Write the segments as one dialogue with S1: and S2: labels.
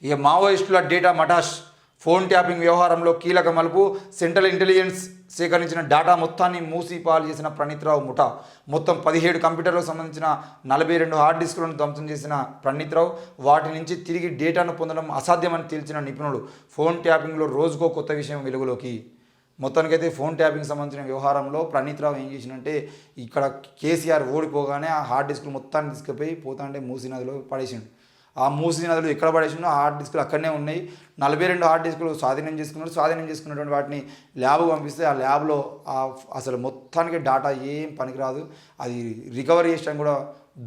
S1: ఇక మావోయిస్టుల data మటాష్. Phone tapping వ్యవహారంలో కీలక మలుపు. సెంట్రల్ ఇంటెలిజెన్స్ సేకరించిన డేటా మొత్తాన్ని మూసి పాలు చేసిన ప్రణీత్రావు ముఠా. మొత్తం 17 కంప్యూటర్లకు సంబంధించిన 42 హార్డ్ డిస్కులను ధ్వంసం చేసిన ప్రణీత్రావు వాటి నుంచి తిరిగి డేటాను పొందడం అసాధ్యమని తేల్చిన నిపుణులు. ఫోన్ ట్యాపింగ్లో రోజుకో కొత్త విషయం వెలుగులోకి. మొత్తానికైతే ఫోన్ ట్యాపింగ్ సంబంధించిన వ్యవహారంలో ప్రణీత్రావు ఏం చేసినంటే ఇక్కడ కేసీఆర్ ఓడిపోగానే ఆ హార్డ్ డిస్కులు మొత్తాన్ని తీసుకుపోయి పోతాంటే మూసీ నదిలో పడేసిండు. ఆ మూసీ నదులు ఎక్కడ పడేసిండో ఆ హార్డ్ డిస్కులు అక్కడనే ఉన్నాయి. 42 హార్డ్ డిస్కులు స్వాధీనం చేసుకున్నారు. స్వాధీనం చేసుకున్నటువంటి వాటిని ల్యాబ్కు పంపిస్తే ఆ ల్యాబ్లో అసలు మొత్తానికి డాటా ఏం పనికిరాదు. అది రికవరీ చేయడం కూడా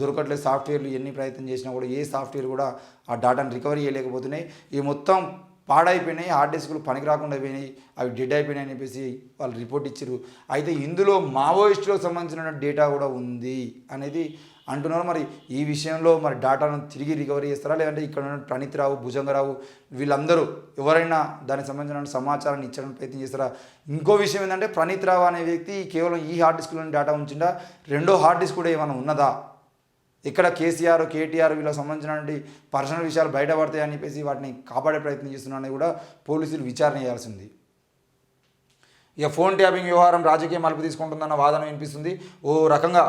S1: దొరకట్లేదు. సాఫ్ట్వేర్లు ఎన్ని ప్రయత్నం చేసినా కూడా ఏ సాఫ్ట్వేర్ కూడా ఆ డాటాను రికవరీ చేయలేకపోతున్నాయి. ఈ మొత్తం పాడైపోయినాయి, హార్డ్ డిస్కులు పనికి రాకుండా అయిపోయినాయి, అవి డెడ్ అయిపోయినాయి అని చెప్పేసి వాళ్ళు రిపోర్ట్ ఇచ్చారు. అయితే ఇందులో మావోయిస్టులకు సంబంధించిన డేటా కూడా ఉంది అనేది అంటున్నారు. మరి ఈ విషయంలో మరి డేటాను తిరిగి రికవరీ చేస్తారా, లేదంటే ఇక్కడ ఉన్న ప్రణీత్రావు, భుజంగరావు వీళ్ళందరూ ఎవరైనా దానికి సంబంధించిన సమాచారాన్ని ఇచ్చడానికి ప్రయత్నం చేస్తారా? ఇంకో విషయం ఏంటంటే ప్రణీత్రావు అనే వ్యక్తి కేవలం ఈ హార్డ్ డిస్కులోని డేటా ఉంచిందా, రెండో హార్డ్ డిస్క్ కూడా ఏమైనా ఉన్నదా? ఇక్కడ కేసీఆర్, కేటీఆర్ వీళ్ళకి సంబంధించినటువంటి పర్సనల్ విషయాలు బయటపడతాయని చెప్పేసి వాటిని కాపాడే ప్రయత్నం చేస్తున్నారని కూడా పోలీసులు విచారణ చేయాల్సింది. ఇక ఫోన్ ట్యాపింగ్ వ్యవహారం రాజకీయ మలుపు తీసుకుంటుందన్న వాదన వినిపిస్తుంది. ఓ రకంగా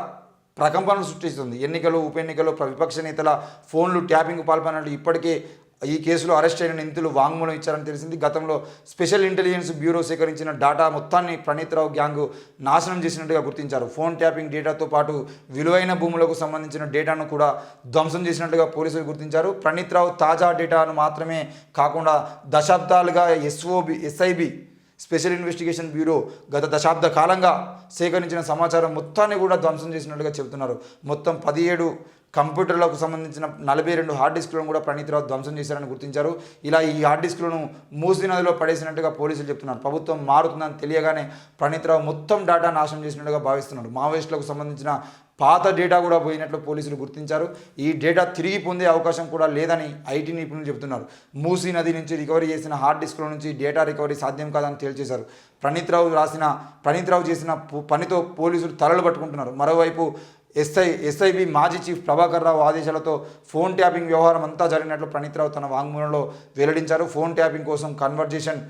S1: ప్రకంపనలు సృష్టిస్తుంది. ఎన్నికలు, ఉప ఎన్నికలు విపక్ష నేతల ఫోన్లు ట్యాపింగ్ పాల్పడినట్లు ఇప్పటికే ఈ కేసులో అరెస్ట్ అయిన నిందితులు వాంగ్మూలం ఇచ్చారని తెలిసింది. గతంలో స్పెషల్ ఇంటెలిజెన్స్ బ్యూరో సేకరించిన డేటా మొత్తాన్ని ప్రణీత్రావు గ్యాంగ్ నాశనం చేసినట్టుగా గుర్తించారు. ఫోన్ ట్యాపింగ్ డేటాతో పాటు విలువైన భూములకు సంబంధించిన డేటాను కూడా ధ్వంసం చేసినట్టుగా పోలీసులు గుర్తించారు. ప్రణీత్రావు తాజా డేటాను మాత్రమే కాకుండా దశాబ్దాలుగా ఎస్ఐబి స్పెషల్ ఇన్వెస్టిగేషన్ బ్యూరో గత దశాబ్ద కాలంగా సేకరించిన సమాచారం మొత్తాన్ని కూడా ధ్వంసం చేసినట్టుగా చెబుతున్నారు. మొత్తం 17 కంప్యూటర్లకు సంబంధించిన 42 హార్డ్ డిస్కులను కూడా ప్రణీత్రావు ధ్వంసం చేశారని గుర్తించారు. ఇలా ఈ హార్డ్ డిస్కులను మూసీ నదిలో పడేసినట్టుగా పోలీసులు చెప్తున్నారు. ప్రభుత్వం మారుతుందని తెలియగానే ప్రణీత్రావు మొత్తం డేటా నాశనం చేసినట్టుగా భావిస్తున్నారు. మావోయిస్టులకు సంబంధించిన పాత డేటా కూడా పోయినట్లు పోలీసులు గుర్తించారు. ఈ డేటా తిరిగి పొందే అవకాశం కూడా లేదని ఐటీ నిపుణులు చెబుతున్నారు. మూసీ నది నుంచి రికవరీ చేసిన హార్డ్ డిస్కుల నుంచి డేటా రికవరీ సాధ్యం కాదని తేల్చేశారు. ప్రణీత్రావు చేసిన పనితో పోలీసులు తలలు పట్టుకుంటున్నారు. మరోవైపు ఎస్ఐబి మాజీ చీఫ్ ప్రభాకర్ రావు ఆదేశాలతో ఫోన్ ట్యాపింగ్ వ్యవహారం అంతా జరిగినట్లు ప్రణీత్రావు తన వాంగ్మూలంలో వెల్లడించారు. ఫోన్ ట్యాపింగ్ కోసం కన్వర్జేషన్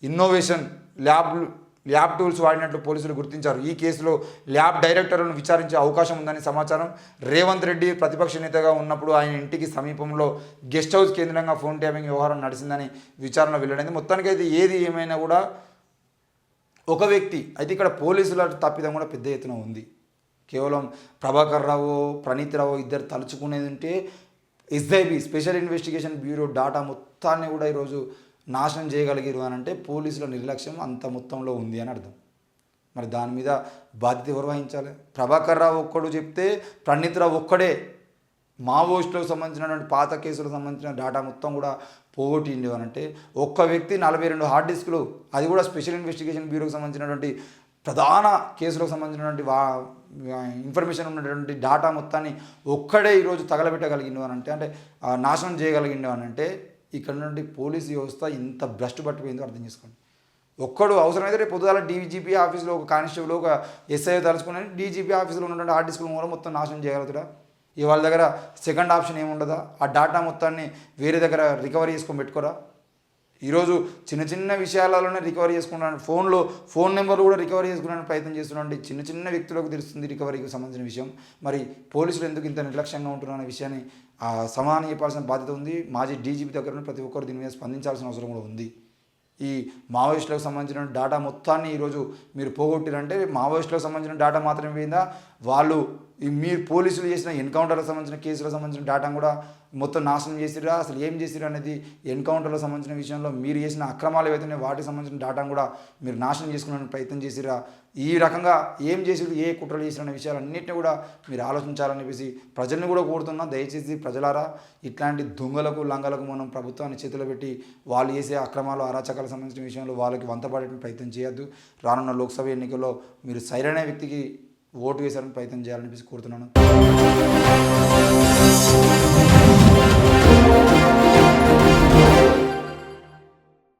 S1: ఇన్నోవేషన్ ల్యాబ్ టూల్స్ వాడినట్లు పోలీసులు గుర్తించారు. ఈ కేసులో ల్యాబ్ డైరెక్టర్లను విచారించే అవకాశం ఉందని సమాచారం. రేవంత్ రెడ్డి ప్రతిపక్ష నేతగా ఉన్నప్పుడు ఆయన ఇంటికి సమీపంలో గెస్ట్ హౌస్ కేంద్రంగా ఫోన్ ట్యాపింగ్ వ్యవహారం నడిచిందని విచారణ వెల్లడైంది. మొత్తానికైతే ఏది ఏమైనా కూడా ఒక వ్యక్తి అయితే ఇక్కడ పోలీసుల తప్పిదం కూడా పెద్ద ఎత్తున ఉంది. కేవలం ప్రభాకర్ రావు, ప్రణీత్రావు ఇద్దరు తలుచుకునేది ఉంటే SIB special investigation bureau data మొత్తాన్ని కూడా ఈరోజు నాశనం చేయగలిగారు అని అంటే పోలీసుల నిర్లక్ష్యం అంత మొత్తంలో ఉంది అని అర్థం. మరి దాని మీద బాధ్యత ఎవరు వహించాలి? ప్రభాకర్ రావు ఒక్కడు చెప్తే ప్రణీత్రావు ఒక్కడే మావోయిస్టులకు సంబంధించినటువంటి పాత కేసులకు సంబంధించిన డేటా మొత్తం కూడా పోగొట్టిండు అని అంటే ఒక్క వ్యక్తి 42 హార్డ్ డిస్కులు, అది కూడా స్పెషల్ ఇన్వెస్టిగేషన్ బ్యూరోకి సంబంధించినటువంటి ప్రధాన కేసులకు సంబంధించినటువంటి ఇన్ఫర్మేషన్ ఉన్నటువంటి డేటా మొత్తాన్ని ఒక్కడే ఈరోజు తగలబెట్టగలిగిండు అని అంటే నాశనం చేయగలిగిండు అని అంటే ఇక్కడ నుండి పోలీసు వ్యవస్థ ఇంత భ్రష్టు పట్టిపోయిందో అర్థం చేసుకోండి. ఒక్కడు అవసరమైతే రేపు పొద్దుగాల డీజీపీ ఆఫీస్లో ఒక కానిస్టేబుల్, ఒక ఎస్ఐ తలుచుకుని డీజీపీ ఆఫీస్లో ఉన్నటువంటి హార్డ్ డిస్కులు కూడా మొత్తం నాశనం చేయగలుగుతారా? వాళ్ళ దగ్గర సెకండ్ ఆప్షన్ ఏముండదా? ఆ డేటా మొత్తాన్ని వేరే దగ్గర రికవరీ చేసుకొని పెట్టుకోరా? ఈరోజు చిన్న చిన్న విషయాలలోనే రికవరీ చేసుకున్నాను. ఫోన్ నెంబర్లు కూడా రికవరీ చేసుకునే ప్రయత్నం చేస్తున్నాను. చిన్న చిన్న వ్యక్తులకు తెలుస్తుంది రికవరీకి సంబంధించిన విషయం. మరి పోలీసులు ఎందుకు ఇంత నిర్లక్ష్యంగా ఉంటున్నారనే విషయాన్ని సమాధానం చెప్పాల్సిన బాధ్యత ఉంది. మాజీ డీజీపీ దగ్గర ప్రతి ఒక్కరు దీని మీద స్పందించాల్సిన అవసరం కూడా ఉంది. ఈ మావోయిస్టులకు సంబంధించిన డేటా మొత్తాన్ని ఈరోజు మీరు పోగొట్టారంటే మావోయిస్టులకు సంబంధించిన డేటా మాత్రమే పోయిందా? వాళ్ళు మీరు పోలీసులు చేసిన ఎన్కౌంటర్లకు సంబంధించిన కేసులకు సంబంధించిన డేటా కూడా మొత్తం నాశనం చేసిరా? అసలు ఏం చేసిరా అనేది ఎన్కౌంటర్లకు సంబంధించిన విషయంలో మీరు చేసిన అక్రమాలు ఏవైతే వాటికి సంబంధించిన డేటాను కూడా మీరు నాశనం చేసుకునే ప్రయత్నం చేసిరా? ఈ రకంగా ఏం చేసిరు, ఏ కుట్రలు చేసిరనే విషయాలన్నింటినీ కూడా మీరు ఆలోచించాలని చెప్పేసి ప్రజల్ని కూడా కోరుతున్నా. దయచేసి ప్రజలారా, ఇట్లాంటి దొంగలకు లంగలకు మనం ప్రభుత్వాన్ని చేతిలో పెట్టి వాళ్ళు చేసే అక్రమాలు అరాచకాలకు సంబంధించిన విషయంలో వాళ్ళకి వంతపడే ప్రయత్నం చేయొద్దు. రానున్న లోక్సభ ఎన్నికల్లో మీరు సరైన వ్యక్తికి ఓటు వేసారని ప్రయత్నం చేయాలని కోరుతున్నాను.